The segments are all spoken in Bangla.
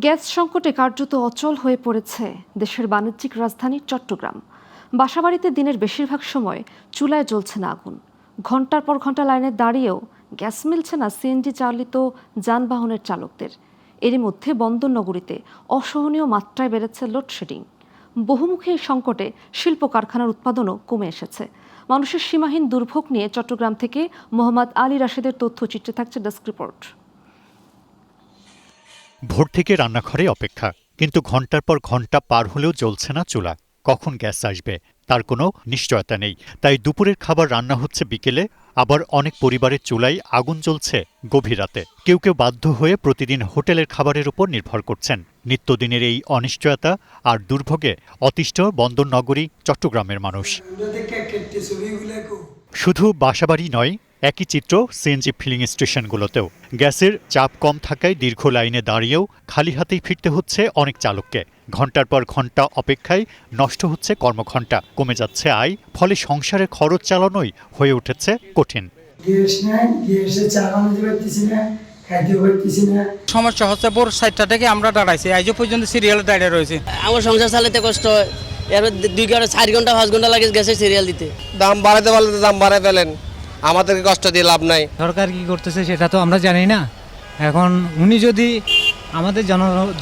গ্যাস সংকটে কার্যত অচল হয়ে পড়েছে দেশের বাণিজ্যিক রাজধানী চট্টগ্রাম। বাসাবাড়িতে দিনের বেশিরভাগ সময় চুলায় জ্বলছে না আগুন। ঘন্টার পর ঘন্টা লাইনে দাঁড়িয়েও গ্যাস মিলছে না সিএনজি চালিত যানবাহনের চালকদের। এরই মধ্যে বন্দরনগরীতে অসহনীয় মাত্রায় বেড়েছে লোডশেডিং। বহুমুখী এই সংকটে শিল্প কারখানার উৎপাদনও কমে এসেছে। মানুষের সীমাহীন দুর্ভোগ নিয়ে চট্টগ্রাম থেকে মোহাম্মদ আলী রাশেদের তথ্যচিত্রে থাকছে ডেস্ক রিপোর্ট। ভোর থেকে রান্নাঘরে অপেক্ষা, কিন্তু ঘন্টার পর ঘন্টা পার হলেও জ্বলছে না চুলা। কখন গ্যাস আসবে তার কোনো নিশ্চয়তা নেই। তাই দুপুরের খাবার রান্না হচ্ছে বিকেলে, আবার অনেক পরিবারের চুলায় আগুন জ্বলছে গভীর রাতে। কেউ কেউ বাধ্য হয়ে প্রতিদিন হোটেলের খাবারের উপর নির্ভর করছেন। নিত্যদিনের এই অনিশ্চয়তা আর দুর্ভোগে অতিষ্ঠ বন্দরনগরী চট্টগ্রামের মানুষ। শুধু বাসাবাড়ি নয়, একই চিত্র সিএনজি ফিলিং স্টেশনগুলোতেও। গ্যাসের চাপ কম থাকায় দীর্ঘ লাইনে দাঁড়িয়েও খালি হাতেই ফিরতে হচ্ছে অনেক চালককে। ঘন্টার পর ঘন্টা অপেক্ষায় নষ্ট হচ্ছে কর্মঘণ্টা, কমে যাচ্ছে আয়, ফলে সংসারের খরচ চালানোই হয়ে উঠেছে কঠিন। সমস্যা হচ্ছে ভোর 7টা থেকে আমরা দাঁড়াইছি, আজও পর্যন্ত সিরিয়ালে দাঁড়িয়ে রয়েছে। আমার সংসার চালাতে কষ্ট হয়, এরপর 2 ঘন্টা 4 ঘন্টা 5 ঘন্টা লাগে গ্যাসের সিরিয়াল দিতে। দাম বাড়াতে পারলে দাম বাড়ায় ফেলেন, আমাদেরকে কষ্ট দিয়ে লাভ নাই। সরকার কি করতেছে সেটা তো আমরা জানি না। এখন উনি যদি আমাদের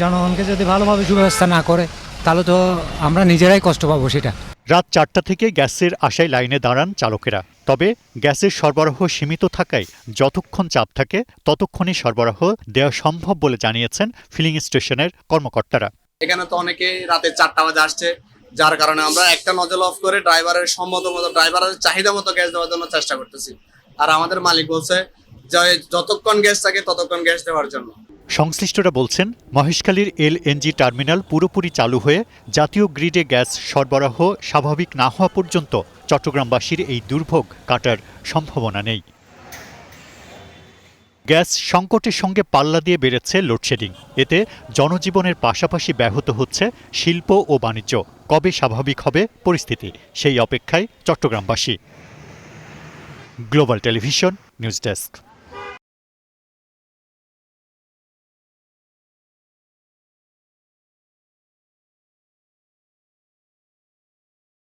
জনগণকে যদি ভালোভাবে সুব্যবস্থা না করে তাহলে তো আমরা নিজেরাই কষ্ট পাবো সেটা। রাত 4টা থেকে গ্যাসের আশায় লাইনে দাঁড়ান চালকেরা। তবে গ্যাসের সরবরাহ সীমিত থাকায় যতক্ষণ চাপ থাকে ততক্ষণই সরবরাহ দেওয়া সম্ভব বলে জানিয়েছেন ফিলিং স্টেশনের কর্মকর্তারা। এখানে তো অনেকে রাতে 4টা বাজে আসছে, যার কারণে আমরা একটা নজল অফ করে ড্রাইভারের ড্রাইভারের চাহিদা মতো গ্যাস দেওয়ার জন্য চেষ্টা করতেছি। আর আমাদের মালিক বলছে যে যতক্ষণ গ্যাস থাকে ততক্ষণ গ্যাস দেওয়ার জন্য। সংশ্লিষ্টরা বলছেন, মহেশখালীর এলএনজি টার্মিনাল পুরোপুরি চালু হয়ে জাতীয় গ্রিডে গ্যাস সরবরাহ স্বাভাবিক না হওয়া পর্যন্ত চট্টগ্রামবাসীর এই দুর্ভোগ কাটার সম্ভাবনা নেই। গ্যাস সংকটের সঙ্গে পাল্লা দিয়ে বেড়েছে লোডশেডিং। এতে জনজীবনের পাশাপাশি ব্যাহত হচ্ছে শিল্প ও বাণিজ্য। কবে স্বাভাবিক হবে পরিস্থিতি, সেই অপেক্ষায় চট্টগ্রামবাসী। Global television, news desk.